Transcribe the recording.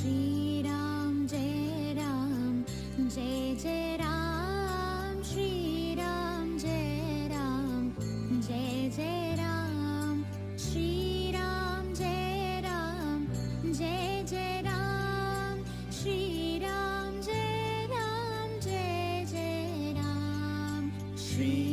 Shriram Jai Ram Jai Jai Ram Shriram Jai Ram Jai Jai Ram Shriram Jai Ram Jai Jai Ram Shriram Jai Ram Jai Jai Ram Shri